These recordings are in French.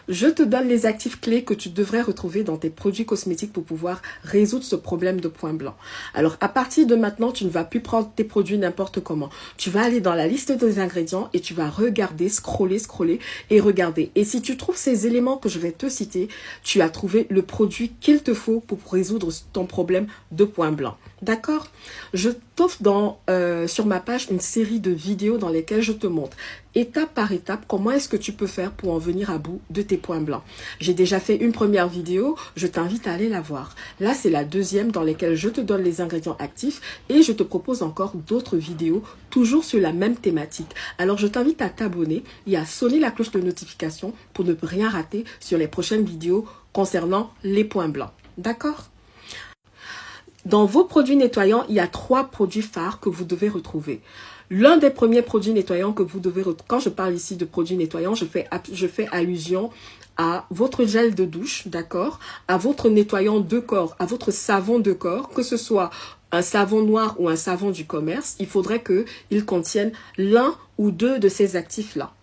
Je te donne les actifs clés que tu devrais retrouver dans tes produits cosmétiques pour pouvoir résoudre ce problème de points blancs. Alors, à partir de maintenant, tu ne vas plus prendre tes produits n'importe comment. Tu vas aller dans la liste des ingrédients et tu vas regarder, scroller et regarder. Et si tu trouves ces éléments que je vais te citer, tu as trouvé le produit qu'il te faut pour résoudre ton problème de points blancs. D'accord? Je t'offre sur ma page une série de vidéos dans lesquelles je te montre étape par étape comment est-ce que tu peux faire pour en venir à bout de tes points blancs. J'ai déjà fait une première vidéo, je t'invite à aller la voir. Là, c'est la deuxième dans laquelle je te donne les ingrédients actifs et je te propose encore d'autres vidéos toujours sur la même thématique. Alors, je t'invite à t'abonner et à sonner la cloche de notification pour ne rien rater sur les prochaines vidéos concernant les points blancs. D'accord? Dans vos produits nettoyants, il y a 3 produits phares que vous devez retrouver. L'un des premiers produits nettoyants que vous devez retrouver, quand je parle ici de produits nettoyants, je fais allusion à votre gel de douche, d'accord, à votre nettoyant de corps, à votre savon de corps, que ce soit un savon noir ou un savon du commerce, il faudrait qu'il contienne l'un ou deux de ces actifs-là.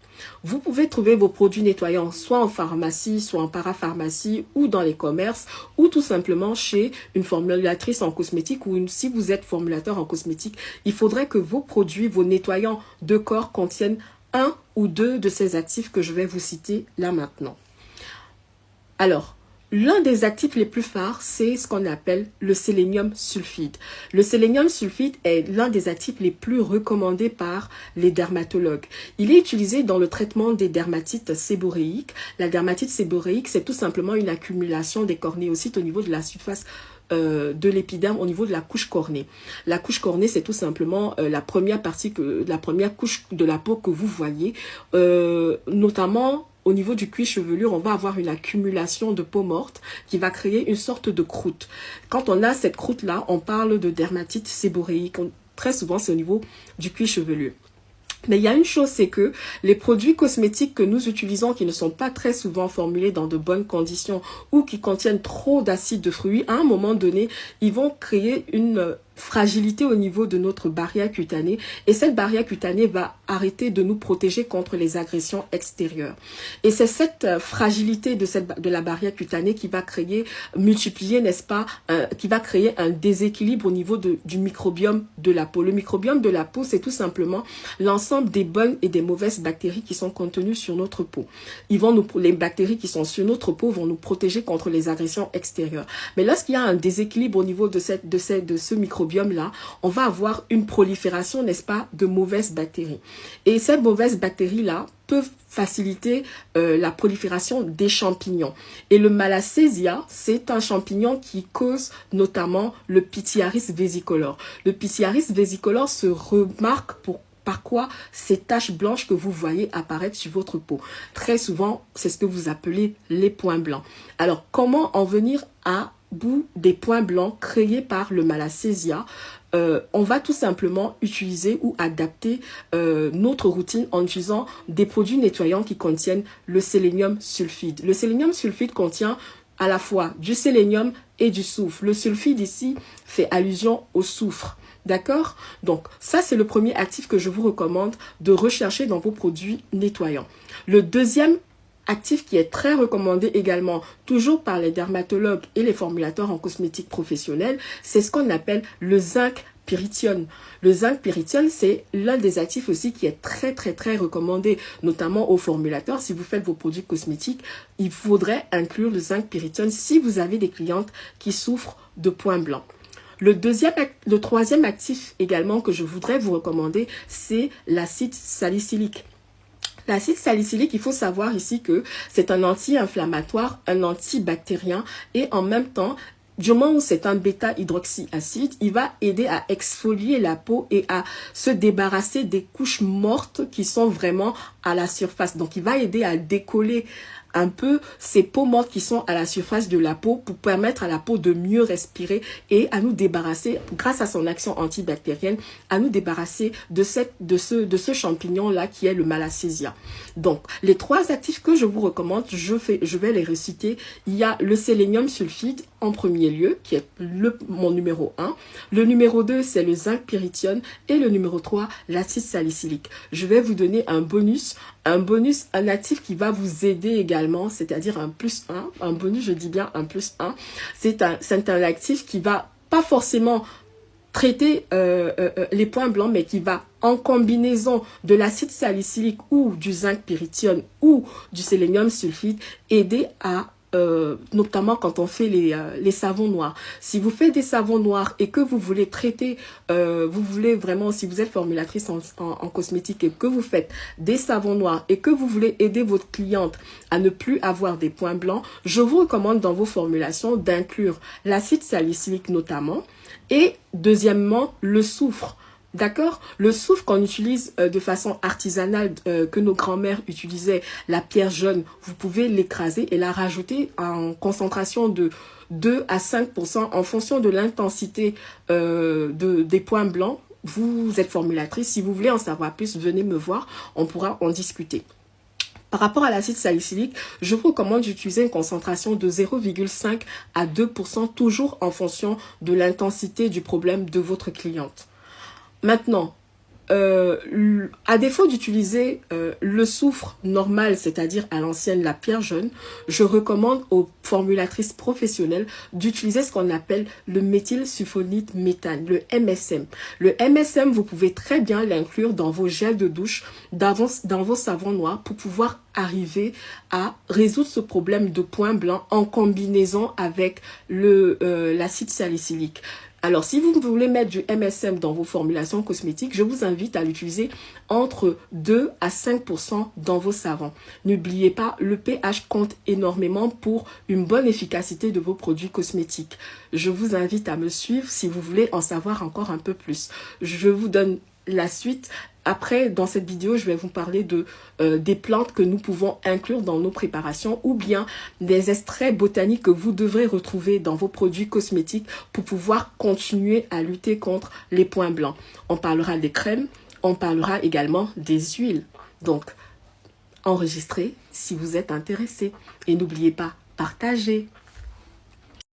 Vous pouvez trouver vos produits nettoyants soit en pharmacie, soit en parapharmacie ou dans les commerces ou tout simplement chez une formulatrice en cosmétique ou si vous êtes formulateur en cosmétique, il faudrait que vos produits, vos nettoyants de corps contiennent un ou deux de ces actifs que je vais vous citer là maintenant. Alors, l'un des actifs les plus phares, c'est ce qu'on appelle le sélénium sulfide. Le sélénium sulfide est l'un des actifs les plus recommandés par les dermatologues. Il est utilisé dans le traitement des dermatites séboréiques. La dermatite séboréique, c'est tout simplement une accumulation des cornéocytes au niveau de la surface de l'épiderme, au niveau de la couche cornée. La couche cornée, c'est tout simplement la première couche de la peau que vous voyez, notamment au niveau du cuir chevelu, on va avoir une accumulation de peau morte qui va créer une sorte de croûte. Quand on a cette croûte-là, on parle de dermatite séboréique. Très souvent, c'est au niveau du cuir chevelu. Mais il y a une chose, c'est que les produits cosmétiques que nous utilisons qui ne sont pas très souvent formulés dans de bonnes conditions ou qui contiennent trop d'acide de fruits, à un moment donné, ils vont créer une fragilité au niveau de notre barrière cutanée et cette barrière cutanée va arrêter de nous protéger contre les agressions extérieures. Et c'est cette fragilité de la barrière cutanée qui va multiplier, n'est-ce pas, qui va créer un déséquilibre au niveau du microbiome de la peau. Le microbiome de la peau, c'est tout simplement l'ensemble des bonnes et des mauvaises bactéries qui sont contenues sur notre peau. Les bactéries qui sont sur notre peau vont nous protéger contre les agressions extérieures. Mais lorsqu'il y a un déséquilibre au niveau de ce microbiome, là, on va avoir une prolifération, n'est-ce pas, de mauvaises bactéries. Et ces mauvaises bactéries-là peuvent faciliter la prolifération des champignons. Et le Malassezia, c'est un champignon qui cause notamment le Pityriasis vesicolor. Le Pityriasis vesicolor se remarque par quoi ces taches blanches que vous voyez apparaître sur votre peau. Très souvent, c'est ce que vous appelez les points blancs. Alors, comment en venir à bout des points blancs créés par le Malassezia? On va tout simplement utiliser ou adapter notre routine en utilisant des produits nettoyants qui contiennent le sélénium sulfide. Le sélénium sulfide contient à la fois du sélénium et du soufre. Le sulfide ici fait allusion au soufre. D'accord? Donc, ça, c'est le premier actif que je vous recommande de rechercher dans vos produits nettoyants. Le deuxième actif qui est très recommandé également, toujours par les dermatologues et les formulateurs en cosmétique professionnelle, c'est ce qu'on appelle le zinc pyrithione. Le zinc pyrithione, c'est l'un des actifs aussi qui est très recommandé, notamment aux formulateurs. Si vous faites vos produits cosmétiques, il faudrait inclure le zinc pyrithione si vous avez des clientes qui souffrent de points blancs. Le troisième actif également que je voudrais vous recommander, c'est l'acide salicylique. L'acide salicylique, il faut savoir ici que c'est un anti-inflammatoire, un antibactérien et en même temps, du moment où c'est un bêta-hydroxyacide, il va aider à exfolier la peau et à se débarrasser des couches mortes qui sont vraiment à la surface. Donc, il va aider à décoller un peu ces peaux mortes qui sont à la surface de la peau pour permettre à la peau de mieux respirer et à nous débarrasser, grâce à son action antibactérienne, à nous débarrasser de ce champignon-là qui est le Malassezia. Donc, les 3 actifs que je vous recommande, je vais les reciter. Il y a le sélénium sulfide en premier lieu, qui est mon numéro 1. Le numéro 2, c'est le zinc pyrithione. Et le numéro 3, l'acide salicylique. Je vais vous donner un bonus, un actif qui va vous aider également également, c'est-à-dire un +1, un bonus, je dis bien un +1. C'est un actif qui va pas forcément traiter les points blancs, mais qui va, en combinaison de l'acide salicylique ou du zinc pyrithium ou du sélénium sulfite, aider à notamment quand on fait les savons noirs. Si vous faites des savons noirs et que vous voulez traiter, vous voulez vraiment, si vous êtes formulatrice en cosmétique et que vous faites des savons noirs et que vous voulez aider votre cliente à ne plus avoir des points blancs, je vous recommande dans vos formulations d'inclure l'acide salicylique notamment et deuxièmement le soufre. D'accord? Le soufre qu'on utilise de façon artisanale, que nos grands-mères utilisaient, la pierre jaune, vous pouvez l'écraser et la rajouter en concentration de 2 à 5% en fonction de l'intensité des points blancs. Vous êtes formulatrice, si vous voulez en savoir plus, venez me voir, on pourra en discuter. Par rapport à l'acide salicylique, je vous recommande d'utiliser une concentration de 0,5 à 2%, toujours en fonction de l'intensité du problème de votre cliente. Maintenant, à défaut d'utiliser le soufre normal, c'est-à-dire à l'ancienne la pierre jaune, je recommande aux formulatrices professionnelles d'utiliser ce qu'on appelle le méthylsulfonate méthane, le MSM. Le MSM, vous pouvez très bien l'inclure dans vos gels de douche, dans vos savons noirs pour pouvoir arriver à résoudre ce problème de points blancs en combinaison avec l'acide salicylique. Alors, si vous voulez mettre du MSM dans vos formulations cosmétiques, je vous invite à l'utiliser entre 2 à 5% dans vos savons. N'oubliez pas, le pH compte énormément pour une bonne efficacité de vos produits cosmétiques. Je vous invite à me suivre si vous voulez en savoir encore un peu plus. Je vous donne la suite. Après, dans cette vidéo, je vais vous parler des plantes que nous pouvons inclure dans nos préparations ou bien des extraits botaniques que vous devrez retrouver dans vos produits cosmétiques pour pouvoir continuer à lutter contre les points blancs. On parlera des crèmes, on parlera également des huiles. Donc, enregistrez si vous êtes intéressé. Et n'oubliez pas, partagez.